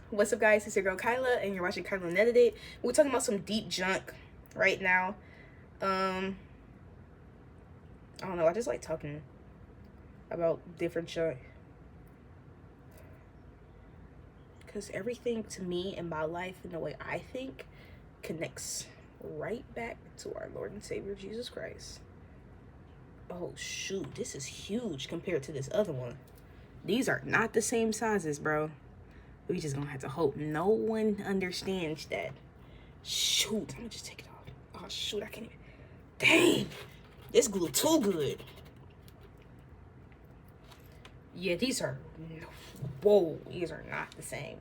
What's up, guys? It's your girl Kyla, and you're watching Kyla and Edited. We're talking about some deep junk right now. I don't know. I just like talking about different junk because everything to me in my life and the way I think connects right back to our Lord and Savior Jesus Christ. Oh shoot, this is huge compared to this other one. These are not the same sizes, bro. We just gonna have to hope no one understands that. Shoot, I'm gonna just take it off. Oh shoot, I can't even. Dang, this glue too good. Yeah, these are. Whoa, these are not the same.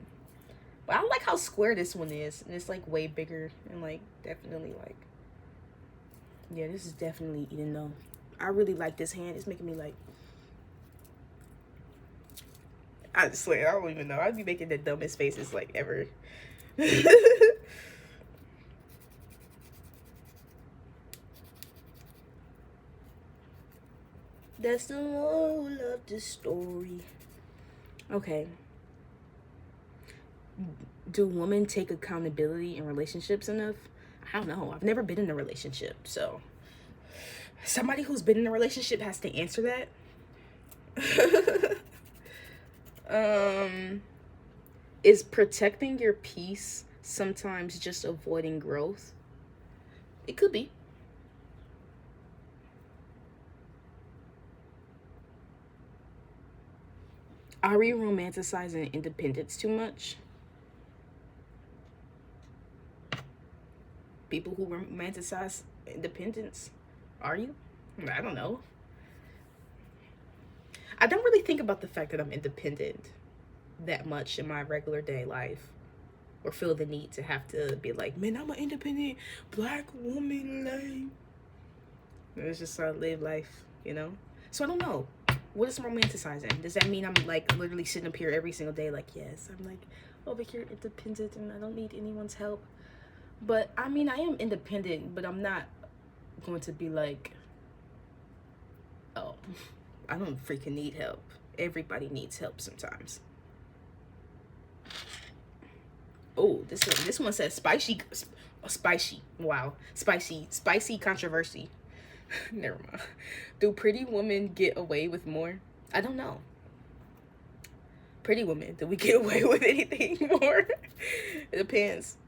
But I like how square this one is, and it's like way bigger and like definitely like. Yeah, this is definitely, even though I really like this hand, it's making me like. I swear, I don't even know. I'd be making the dumbest faces like ever. That's the moral of the story. Okay. Do women take accountability in relationships enough? I don't know. I've never been in a relationship, so somebody who's been in a relationship has to answer that. Is protecting your peace sometimes just avoiding growth? It could be. Are we romanticizing independence too much? People who romanticize independence, are you? I don't know. I don't really think about the fact that I'm independent that much in my regular day life, or feel the need to have to be like, man, I'm an independent black woman, like, it's just how I live life, you know? So I don't know. What is romanticizing? Does that mean I'm like literally sitting up here every single day like, yes, I'm like over here independent and I don't need anyone's help? But I mean, I am independent, but I'm not going to be like, oh, I don't freaking need help. Everybody needs help sometimes. Oh, this one says spicy. Wow, spicy controversy. Never mind. Do pretty women get away with more? I don't know. Pretty women, do we get away with anything more? It depends.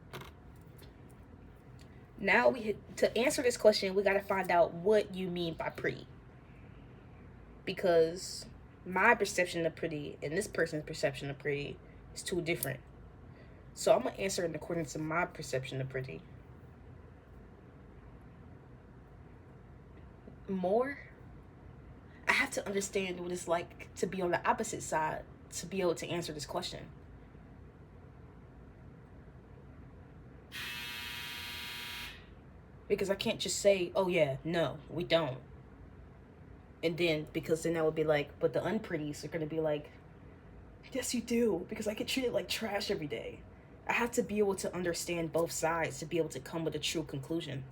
Now to answer this question, we gotta find out what you mean by pretty. Because my perception of pretty and this person's perception of pretty is too different. So I'm gonna answer in accordance to my perception of pretty. More, I have to understand what it's like to be on the opposite side to be able to answer this question. Because I can't just say, oh yeah, no, we don't. And then, because then that would be like, but the unpretties are gonna be like, yes you do, because I get treated like trash every day. I have to be able to understand both sides to be able to come with a true conclusion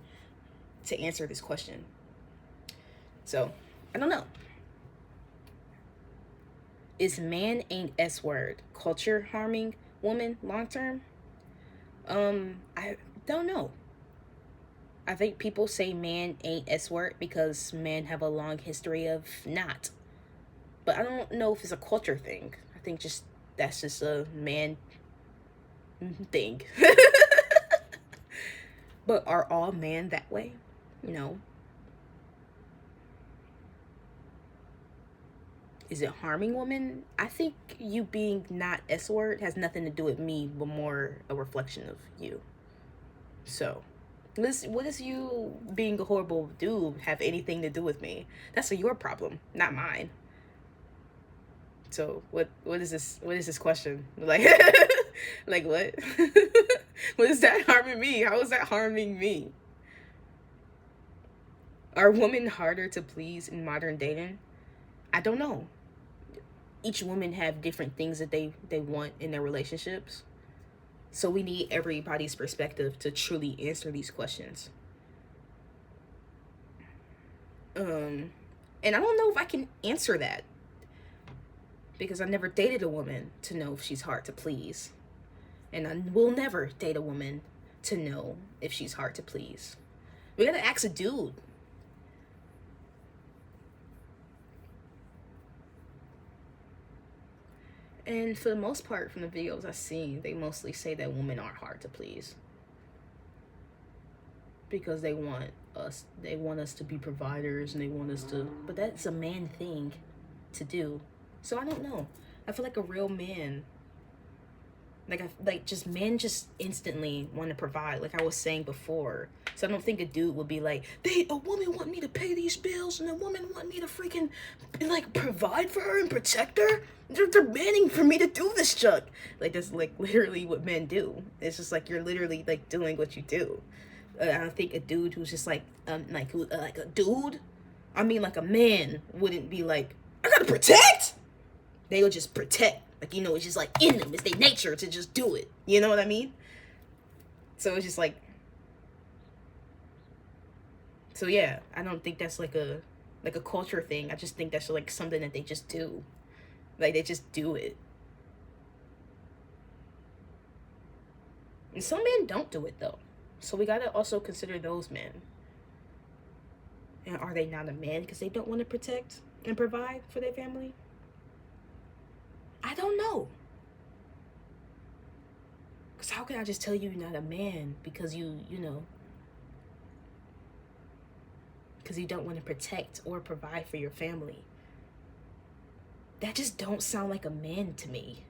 to answer this question. So, I don't know. Is man ain't S word culture harming woman long term? I don't know. I think people say man ain't S word because men have a long history of not. But I don't know if it's a culture thing. I think that's just a man thing. But are all men that way? No. Is it harming women? I think you being not S word has nothing to do with me, but more a reflection of you. So, what does you being a horrible dude have anything to do with me? That's your problem, not mine. So what is this? What is this question? Like, like what? What is that harming me? How is that harming me? Are women harder to please in modern dating? I don't know. Each woman have different things that they want in their relationships. So we need everybody's perspective to truly answer these questions. And I don't know if I can answer that because I never dated a woman to know if she's hard to please. And I will never date a woman to know if she's hard to please. We gotta ask a dude. And for the most part, from the videos I've seen, they mostly say that women are hard to please. Because they want us to be providers, and they want us to, but that's a man thing to do. So I don't know. I feel like a real man, just men just instantly want to provide, like I was saying before. So I don't think a dude would be like, a woman want me to pay these bills, and a woman want me to freaking like provide for her and protect her. They're demanding for me to do this junk. Like, that's like literally what men do. It's just like you're literally like doing what you do. I don't think a dude who's just like a dude, I mean like a man, wouldn't be like, I gotta protect. They would just protect. Like, you know, it's just like in them. It's their nature to just do it. You know what I mean? So it's just like, so yeah, I don't think that's like a culture thing. I just think that's like something that they just do. Like, they just do it. And some men don't do it though. So we gotta also consider those men. And are they not a man because they don't want to protect and provide for their family? I don't know. Because how can I just tell you you're not a man because you know, because you don't want to protect or provide for your family? That just don't sound like a man to me.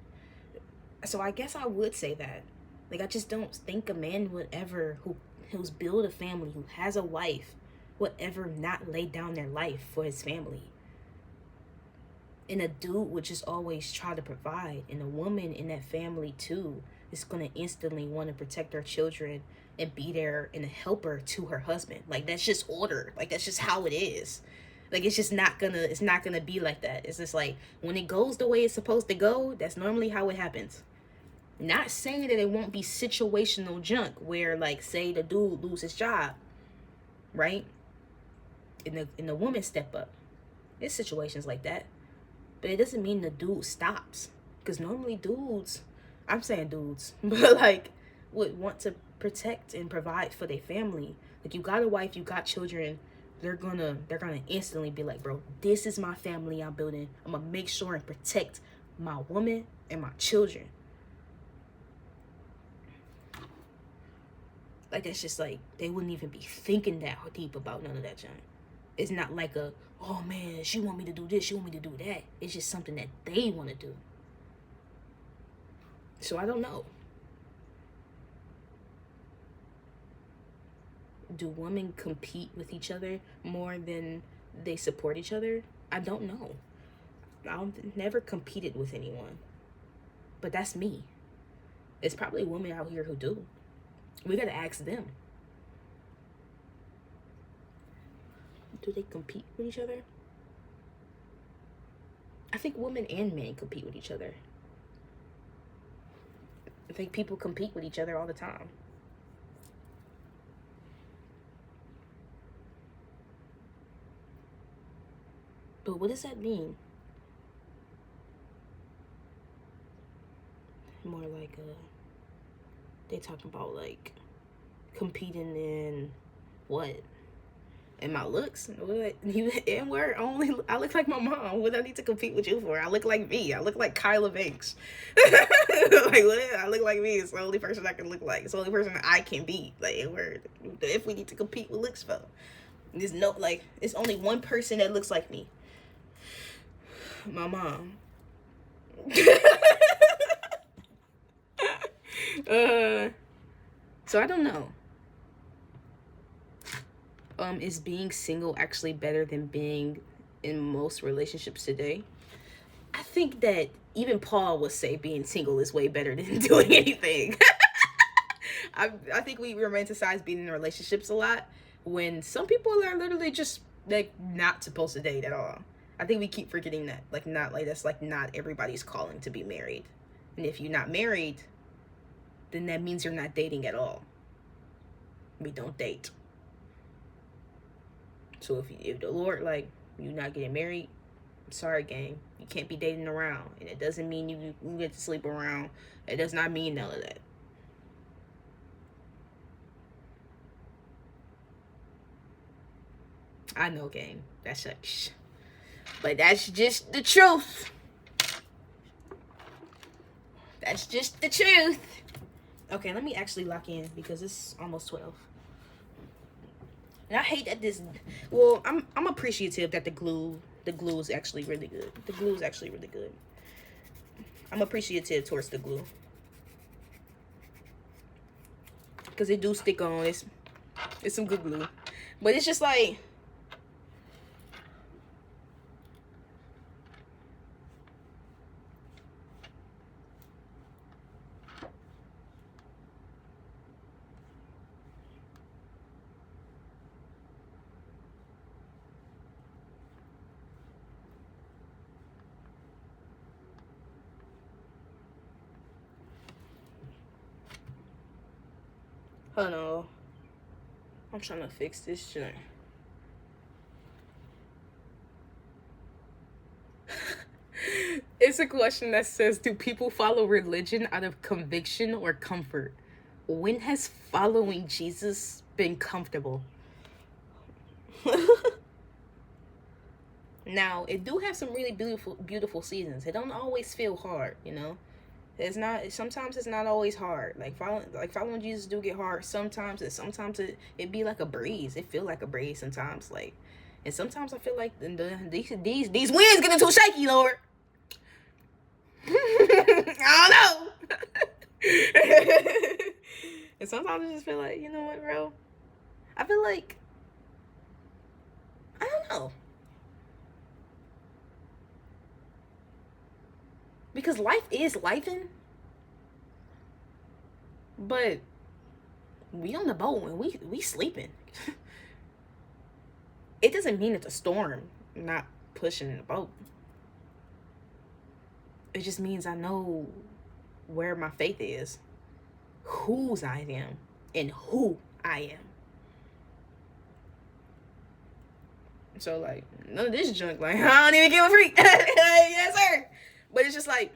So I guess I would say that. Like, I just don't think a man would ever, who's built a family, who has a wife, would ever not lay down their life for his family. And a dude would just always try to provide. And a woman in that family too is going to instantly want to protect her children and be there and a helper to her husband. Like, that's just order. Like, that's just how it is. Like, it's just not gonna be like that. It's just like, when it goes the way it's supposed to go, that's normally how it happens. Not saying that it won't be situational junk where, like, say the dude loses his job, right? And the woman step up. There's situations like that. But it doesn't mean the dude stops. Because normally dudes, I'm saying dudes, but like, would want to protect and provide for their family. Like, you got a wife, you got children, they're gonna instantly be like, bro, this is my family I'm building. I'm gonna make sure and protect my woman and my children. Like, that's just like, they wouldn't even be thinking that deep about none of that junk. It's not like a, oh man, she want me to do this, she want me to do that. It's just something that they want to do. So I don't know. Do women compete with each other more than they support each other? I don't know. I've never competed with anyone. But that's me. It's probably women out here who do. We gotta ask them. Do they compete with each other? I think women and men compete with each other. I think people compete with each other all the time. But what does that mean? More like they talk about like competing in what? In my looks? What? You and where only I look like my mom. What do I need to compete with you for? I look like me. I look like Kyla Banks. Like, what? I look like me. It's the only person I can look like. It's the only person I can be. Like, where? If we need to compete with looks for, there's no, like, it's only one person that looks like me. My mom. So I don't know. Is being single actually better than being in most relationships today? I think that even Paul would say being single is way better than doing anything. I think we romanticize being in relationships a lot when some people are literally just like not supposed to date at all. I think we keep forgetting that. Like, not like that's like not everybody's calling to be married. And if you're not married, then that means you're not dating at all. We don't date. So if the Lord, like, you're not getting married, I'm sorry, gang. You can't be dating around. And it doesn't mean you get to sleep around. It does not mean none of that. I know, gang. That's such. But that's just the truth. That's just the truth. Okay, let me actually lock in because it's almost 12. And I hate that this. Well, I'm appreciative that the glue is actually really good. The glue is actually really good. I'm appreciative towards the glue because it do stick on. It's some good glue, but it's just like. Hold on. I'm trying to fix this shit. It's a question that says, do people follow religion out of conviction or comfort? When has following Jesus been comfortable? Now, it do have some really beautiful seasons. It don't always feel hard, you know? Sometimes it's not always hard. Following Jesus do get hard sometimes, and sometimes it be like a breeze. It feel like a breeze sometimes, like, and sometimes I feel like these winds getting too shaky, Lord. I don't know. And sometimes I just feel like, you know what, bro? I feel like, I don't know. Because life is lifing. But we on the boat and we sleeping. It doesn't mean it's a storm not pushing the boat. It just means I know where my faith is, whose I am, and who I am. So, like, none of this junk, like, I don't even give a freak. Yes, sir. But it's just like,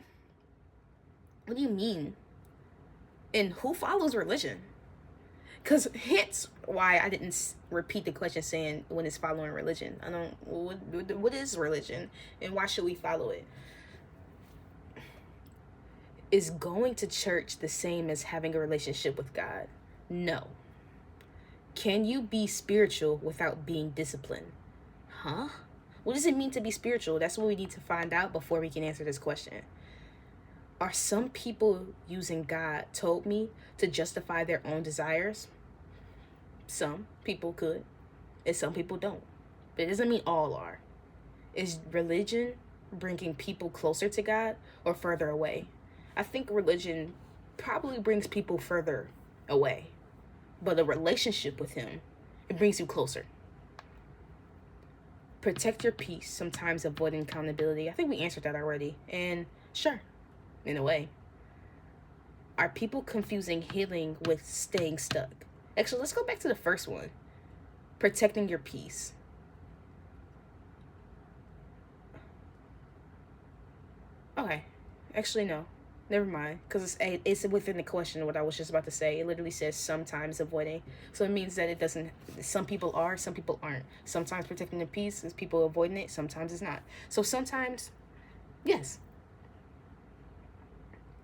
what do you mean? And who follows religion? Because hence why I didn't repeat the question saying when it's following religion. I don't, what is religion and why should we follow it? Is going to church the same as having a relationship with God? No. Can you be spiritual without being disciplined? Huh? What does it mean to be spiritual? That's what we need to find out before we can answer this question. Are some people using God told me to justify their own desires? Some people could, and some people don't. But it doesn't mean all are. Is religion bringing people closer to God or further away? I think religion probably brings people further away. But a relationship with Him, it brings you closer. Protect your peace, sometimes avoiding accountability. I think we answered that already. And sure, in a way. Are people confusing healing with staying stuck? Actually, let's go back to the first one. Protecting your peace. Okay. Actually, no. Never mind. Because it's within the question what I was just about to say. It literally says sometimes avoiding. So it means that it doesn't... Some people are, some people aren't. Sometimes protecting the peace is people avoiding it. Sometimes it's not. So sometimes, yes.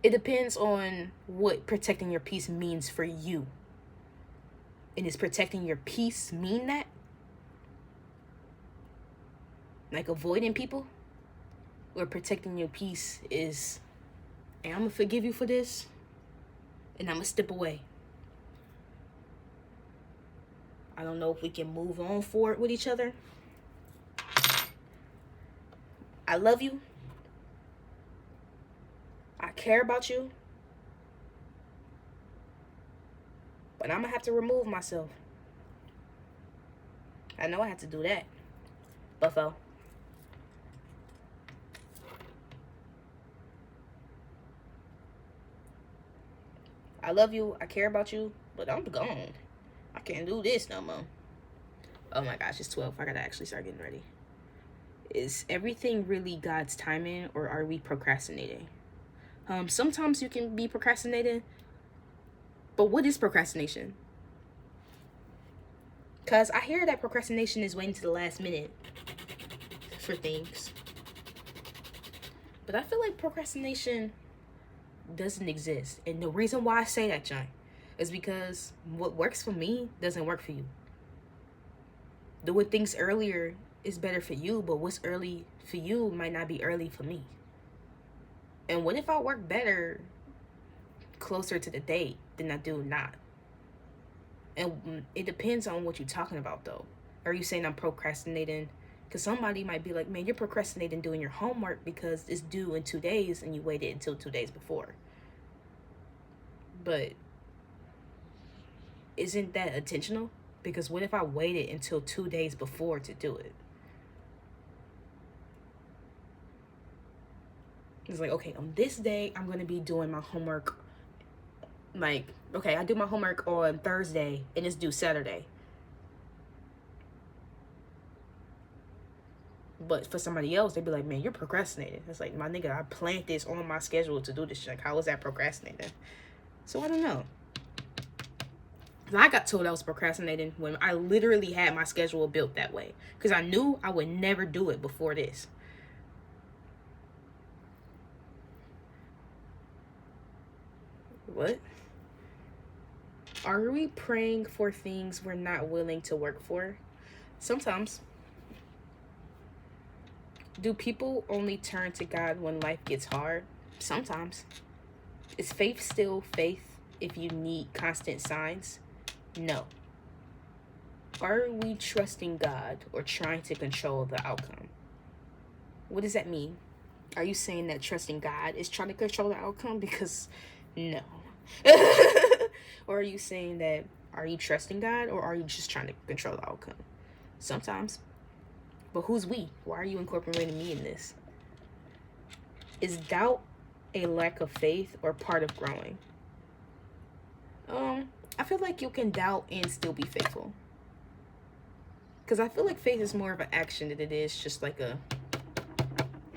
It depends on what protecting your peace means for you. And is protecting your peace mean that? Like avoiding people? Or protecting your peace is, and I'm going to forgive you for this, and I'm going to step away. I don't know if we can move on forward with each other. I love you. I care about you. But I'm going to have to remove myself. I know I have to do that. Buffo. I love you. I care about you. But I'm gone. I can't do this no more. Oh my gosh, it's 12. I got to actually start getting ready. Is everything really God's timing, or are we procrastinating? Sometimes you can be procrastinating. But what is procrastination? Because I hear that procrastination is waiting to the last minute for things. But I feel like procrastination doesn't exist. And the reason why I say that, John, is because what works for me doesn't work for you. Doing things earlier is better for you, but what's early for you might not be early for me. And what if I work better closer to the date than I do not? And it depends on what you're talking about, though. Are you saying I'm procrastinating? Because somebody might be like, man, you're procrastinating doing your homework because it's due in 2 days and you waited until 2 days before. But isn't that intentional? Because what if I waited until 2 days before to do it? It's like, okay, on this day, I'm going to be doing my homework. Like, okay, I do my homework on Thursday and it's due Saturday. But for somebody else, they'd be like, man, you're procrastinating. It's like, my nigga, I planned this on my schedule to do this shit. Like, how is that procrastinating? So I don't know. I got told I was procrastinating when I literally had my schedule built that way. Because I knew I would never do it before this. What? Are we praying for things we're not willing to work for? Sometimes. Do people only turn to God when life gets hard? Sometimes. Is faith still faith if you need constant signs? No. Are we trusting God or trying to control the outcome? What does that mean? Are you saying that trusting God is trying to control the outcome? Because no. Or are you saying that, are you trusting God or are you just trying to control the outcome? Sometimes. But who's we? Why are you incorporating me in this? Is doubt a lack of faith or part of growing? I feel like you can doubt and still be faithful. Because I feel like faith is more of an action than it is just like a,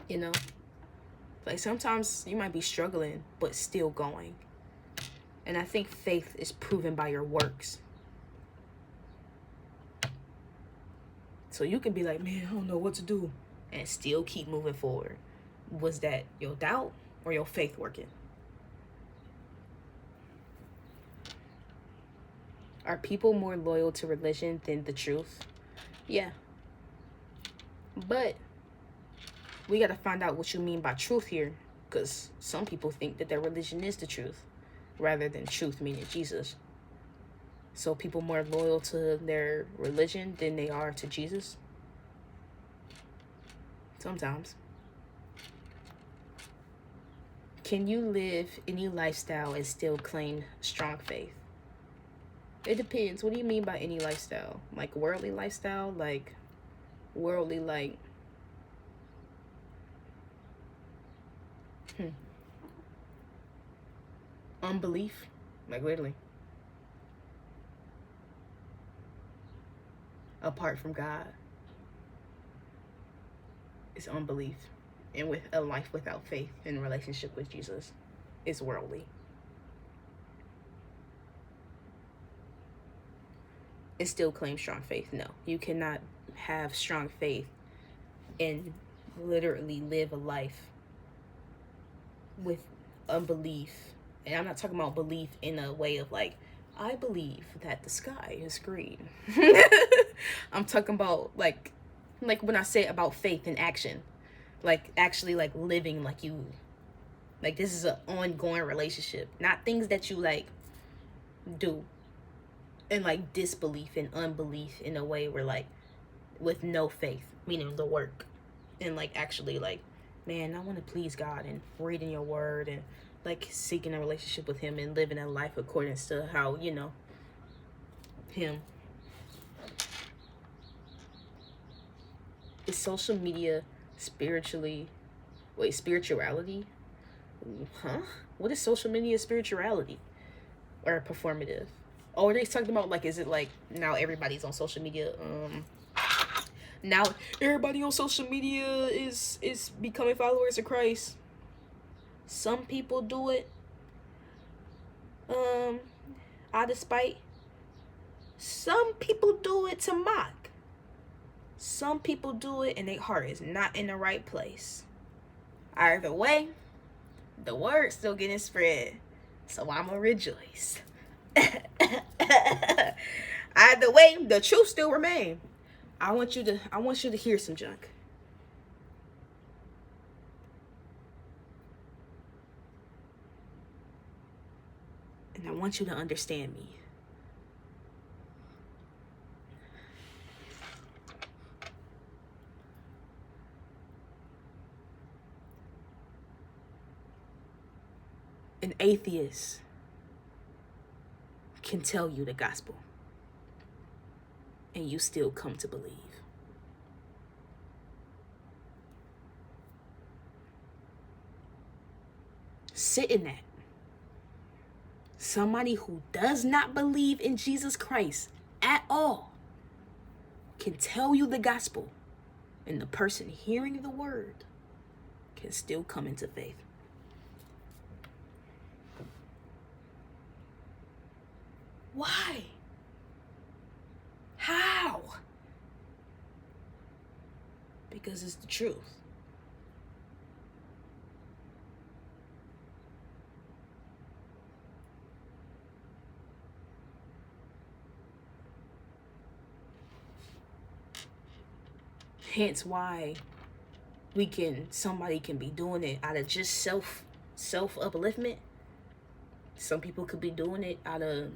you know, like sometimes you might be struggling, but still going. And I think faith is proven by your works. So you can be like, man, I don't know what to do, and still keep moving forward. Was that your doubt or your faith working? Are people more loyal to religion than the truth? Yeah. But we got to find out what you mean by truth here, because some people think that their religion is the truth rather than truth meaning Jesus. So people more loyal to their religion than they are to Jesus? Sometimes. Can you live any lifestyle and still claim strong faith? It depends. What do you mean by any lifestyle? Like worldly lifestyle? Like worldly, like... unbelief? Like literally. Apart from God is unbelief. And with a life without faith in relationship with Jesus is worldly. And still claim strong faith. No, you cannot have strong faith and literally live a life with unbelief. And I'm not talking about belief in a way of like, I believe that the sky is green. I'm talking about like when I say about faith in action, like actually like living like you, like this is an ongoing relationship, not things that you like do. And like disbelief and unbelief in a way where like with no faith, meaning the work, and like actually like, man, I want to please God and reading your word and like seeking a relationship with him and living a life according to how, you know, him. Is social media spirituality? Huh? What is social media spirituality or performative? Oh, are they talking about like, is it like now everybody's on social media? Now everybody on social media is becoming followers of Christ. Some people do it out of spite. Some people do it to mock. Some people do it and their heart is not in the right place. Either way, the word's still getting spread. So I'ma rejoice. Either way, the truth still remains. I want you to hear some junk. And I want you to understand me. An atheist can tell you the gospel, and you still come to believe. Sit in that. Somebody who does not believe in Jesus Christ at all can tell you the gospel, and the person hearing the word can still come into faith. Why? How? Because it's the truth. Hence why somebody can be doing it out of just self upliftment. Some people could be doing it out of,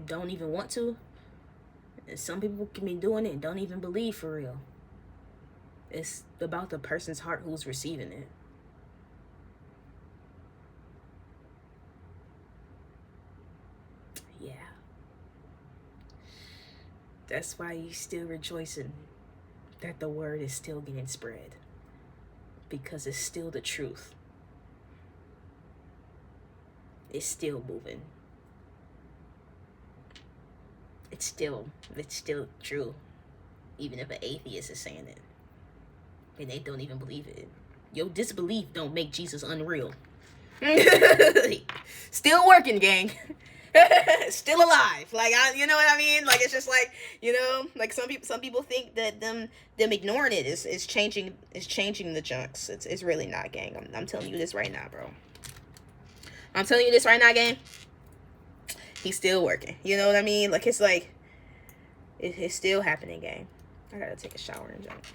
don't even want to. And some people can be doing it and don't even believe for real. It's about the person's heart who's receiving it. Yeah. That's why you still rejoicing that the word is still getting spread. Because it's still the truth. It's still moving. It's still true. Even if an atheist is saying it. And they don't even believe it. Your disbelief don't make Jesus unreal. Still working, gang. Still alive. Like, you know what I mean? Like, it's just like, like some people think that them ignoring it is changing the junks. It's really not, gang. I'm telling you this right now, bro. I'm telling you this right now, gang. He's still working. You know what I mean? Like, it's like, it's still happening, gang. I gotta take a shower and jump.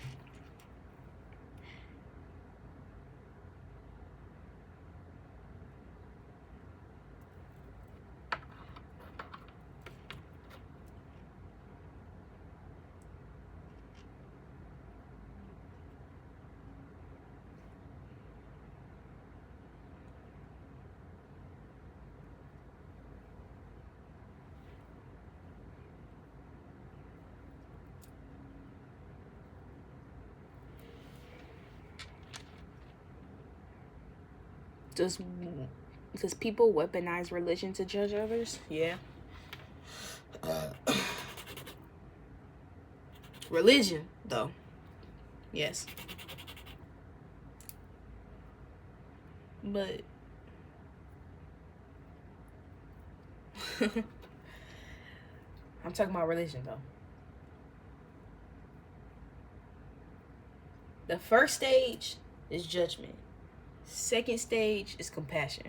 Does people weaponize religion to judge others? Yeah. Religion, though. Yes. But I'm talking about religion, though. The first stage is judgment. Second stage is compassion.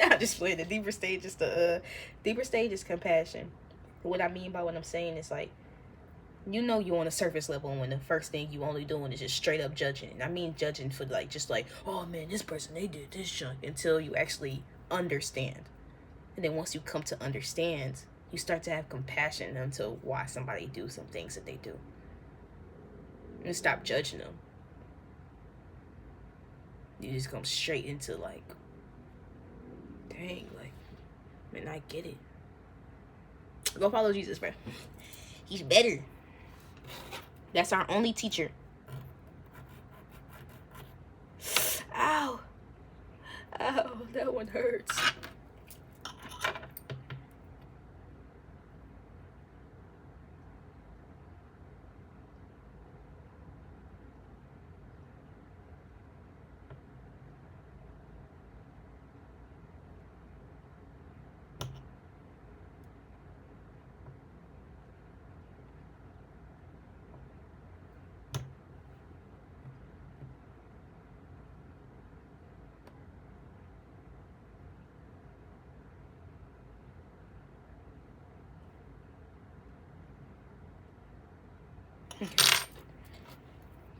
I just played the deeper stage is compassion. What I mean by what I'm saying is, like, you're on a surface level when the first thing you only doing is just straight up judging. I mean judging for just like, oh man, this person, they did this junk, until you actually understand. And then once you come to understand, you start to have compassion until why somebody do some things that they do. And stop judging them. You just come straight into like, dang, like, man, I get it. Go follow Jesus, bro. He's better. That's our only teacher. Ow. Ow, that one hurts. Okay.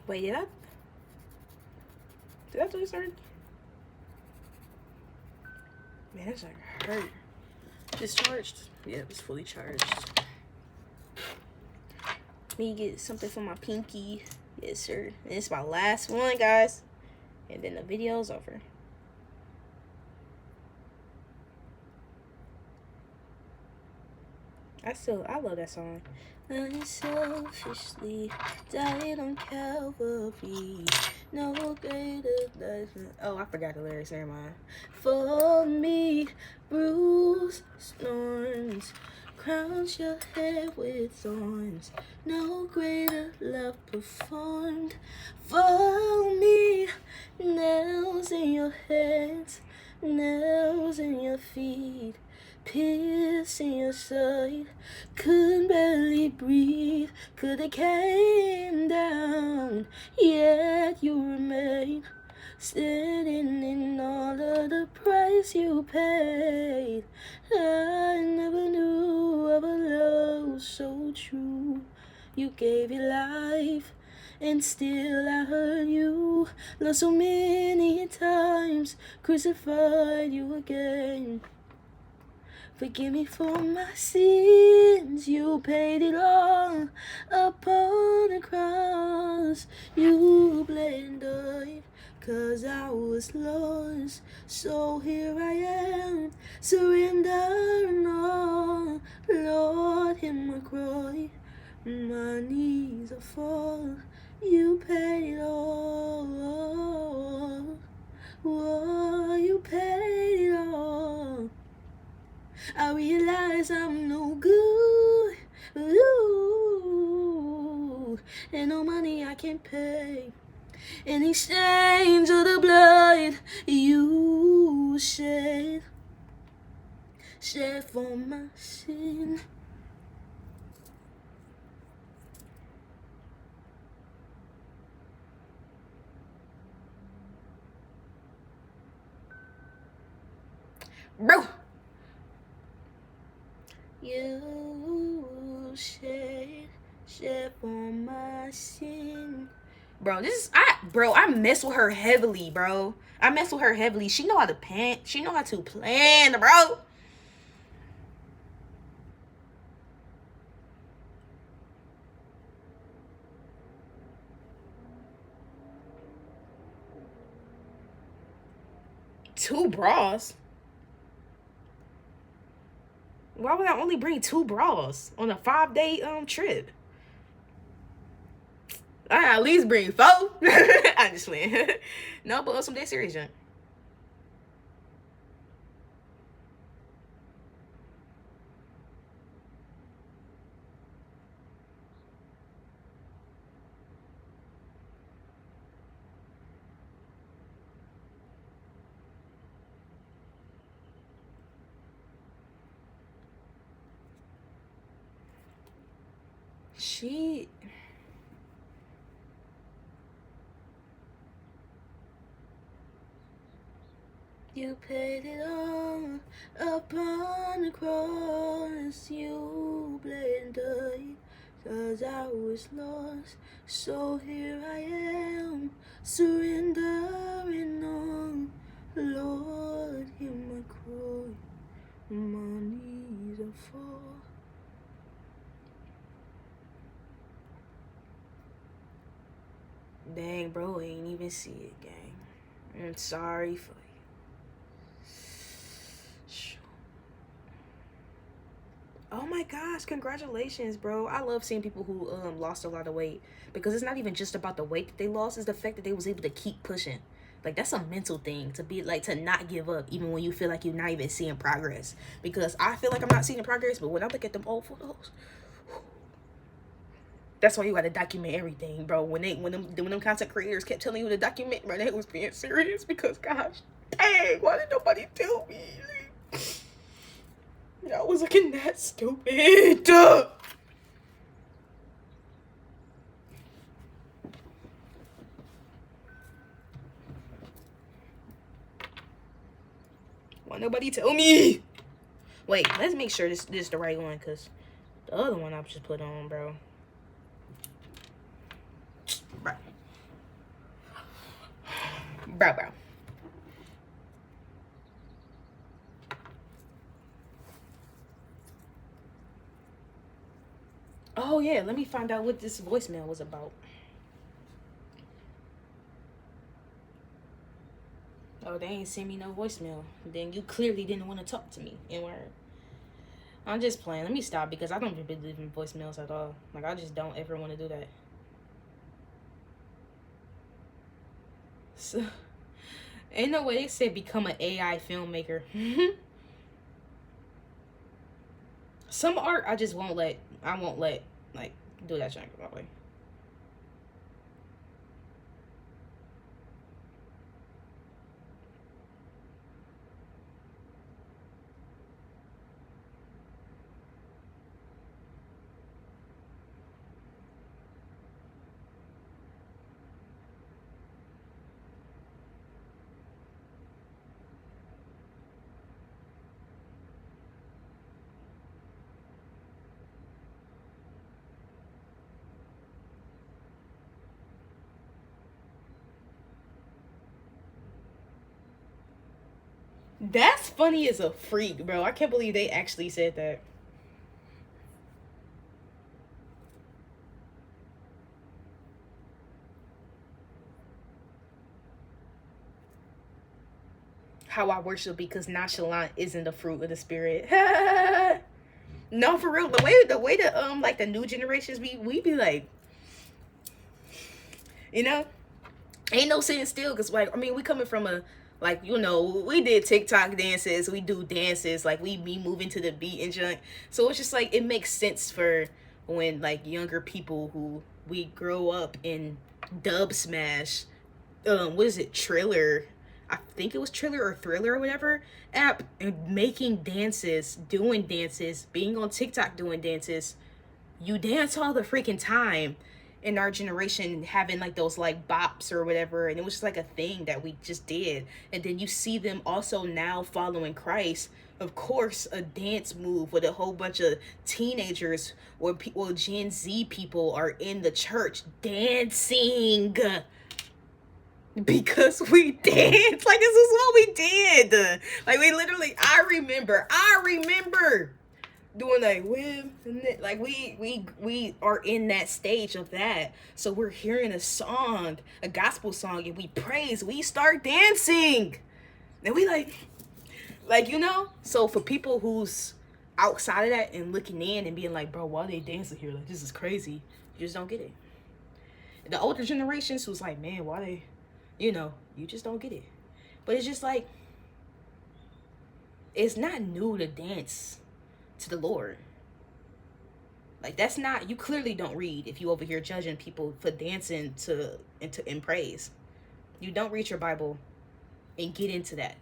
Wait, did I do this already? Man, that's like hurt. Discharged? Yeah, it was fully charged. Let me get something for my pinky. Yes, sir. And it's my last one, guys. And then the video's over. I love that song. Unselfishly died on Calvary. No greater love. Oh, I forgot the lyrics. Never mind. For me, bruised thorns, crowns your head with thorns. No greater love performed for me. Nails in your hands, nails in your feet. Pierce in your side, could barely breathe, could it came down, yet you remain, standing in all of the price you paid. I never knew of a love so true. You gave your life, and still I heard you. Loved so many times, crucified you again. Forgive me for my sins, you paid it all upon the cross. You bled and died, 'cause I was lost. So here I am, surrendering all. Lord, hear my cry, my knees are fall. You paid it all, oh, you paid it all. I realize I'm no good, ooh, and no money I can pay in exchange of the blood you shed for my sin. Bro, you shed for my sin. Bro, I mess with her heavily, bro. I mess with her heavily. She know how to pant. She know how to plan, bro. Two bras? Why would I only bring two bras on a 5-day trip? I at least bring 4. I'm just playing. No, but on some dead serious junk. She... You paid it all upon the cross. You bled and died, 'cause I was lost. So here I am, surrendering all. Lord, hear my cry, my knees are fall. Dang, bro, ain't even see it, gang. I'm sorry for you. Oh my gosh, congratulations, bro. I love seeing people who lost a lot of weight, because it's not even just about the weight that they lost, it's the fact that they was able to keep pushing. Like, that's a mental thing, to be like, to not give up even when you feel like you're not even seeing progress. Because I feel like I'm not seeing progress, but when I look at them old photos, that's why you gotta document everything, bro. When them content creators kept telling you to document, bro, they was being serious, because gosh dang, why did nobody tell me? I was looking that stupid. Why nobody tell me? Wait, let's make sure this is the right one, because the other one I just put on, bro. Bro. Bro. Oh yeah, let me find out what this voicemail was about. Oh, they ain't send me no voicemail. Then you clearly didn't want to talk to me. And I'm just playing. Let me stop because I don't really believe in voicemails at all. Like, I just don't ever want to do that. So, ain't no way they said become an AI filmmaker. Some art I just won't let. I won't let, like, do that shit that way. That's funny as a freak, bro. I can't believe they actually said that. How I worship because nonchalant isn't the fruit of the spirit. No, for real. The way that like the new generations we be like, you know, ain't no sitting still because like I mean we coming from a like we did TikTok dances, we do dances like we be moving to the beat and junk. So it's just like it makes sense for when like younger people who we grow up in dub smash, what is it, Triller? I think it was Triller or Thriller or whatever app, and making dances, doing dances, being on TikTok doing dances. You dance all the freaking time in our generation having like those like bops or whatever, and it was just like a thing that we just did. And then you see them also now following Christ, of course, a dance move with a whole bunch of teenagers or people, Gen Z people are in the church dancing because we dance. Like, this is what we did. Like, we literally, I remember doing like whim, like we are in that stage of that. So we're hearing a song, a gospel song, and we praise, we start dancing, and we like so for people who's outside of that and looking in and being like, bro, why are they dancing here, like this is crazy, you just don't get it. The older generations who's like, man, why they, you just don't get it. But it's just like, it's not new to dance to the Lord. Like, that's not, you clearly don't read if you over here judging people for dancing in praise. You don't read your Bible and get into that,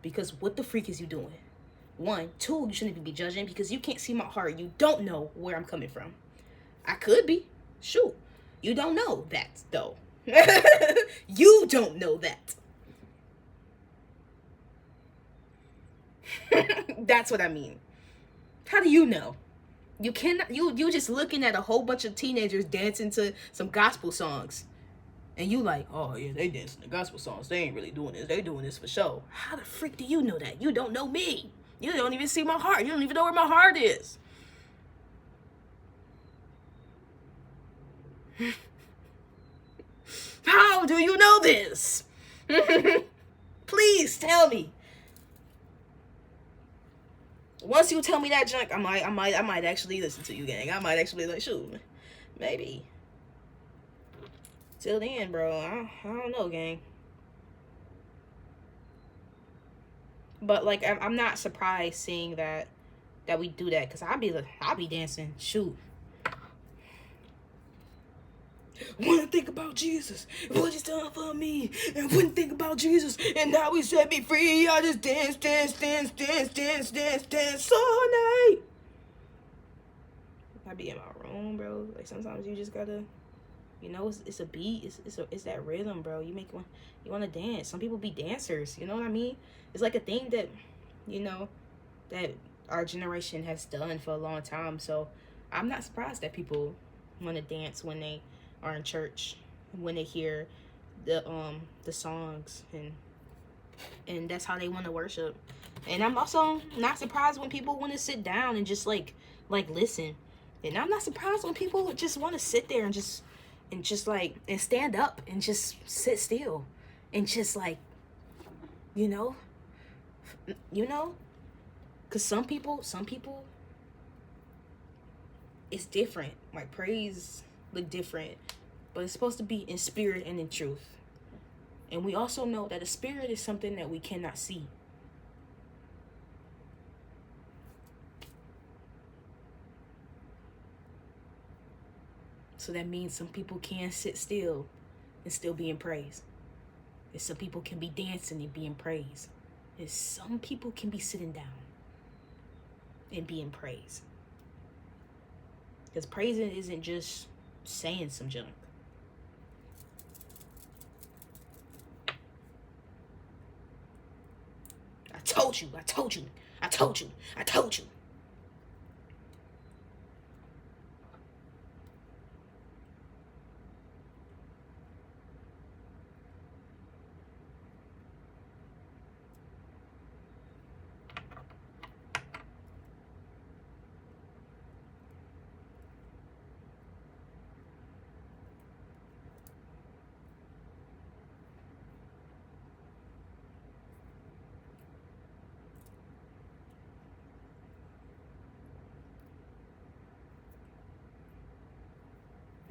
because what the freak is you doing? 1, 2, you shouldn't even be judging because you can't see my heart. You don't know where I'm coming from. I could be, shoot. You don't know that though. You don't know that. That's what I mean. How do you know? You cannot. You just looking at a whole bunch of teenagers dancing to some gospel songs, and you like, oh yeah, they dancing to gospel songs. They ain't really doing this. They doing this for show. How the freak do you know that? You don't know me. You don't even see my heart. You don't even know where my heart is. How do you know this? Please tell me. Once you tell me that junk, I might actually listen to you, gang. I might actually like, shoot, maybe. Till then, bro, I don't know, gang. But like, I'm not surprised seeing that we do that, because I'll be dancing, shoot. When I think about Jesus, what he's done for me, and when I think about Jesus, and how he set me free, I just dance all night. I be in my room, bro. Like, sometimes you just gotta, it's a beat, it's that rhythm, bro. You want to dance. Some people be dancers, you know what I mean? It's like a thing that, that our generation has done for a long time. So I'm not surprised that people want to dance when they are in church. when they hear the songs, and that's how they want to worship. And I'm also not surprised when people want to sit down and just like listen. And I'm not surprised when people just want to sit there and just like and stand up and just sit still and just like, you know, because some people it's different. Like, praise look different, but it's supposed to be in spirit and in truth. And we also know that a spirit is something that we cannot see. So that means some people can sit still and still be in praise. And some people can be dancing and be in praise. And some people can be sitting down and be in praise. Because praising isn't just saying some junk. I told you.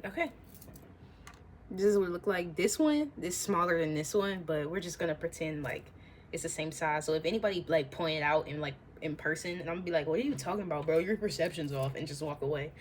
Okay. This is what it look like. This one, this smaller than this one, but we're just gonna pretend like it's the same size. So if anybody like point it out in person, and I'm gonna be like, what are you talking about, bro? Your perception's off, and just walk away.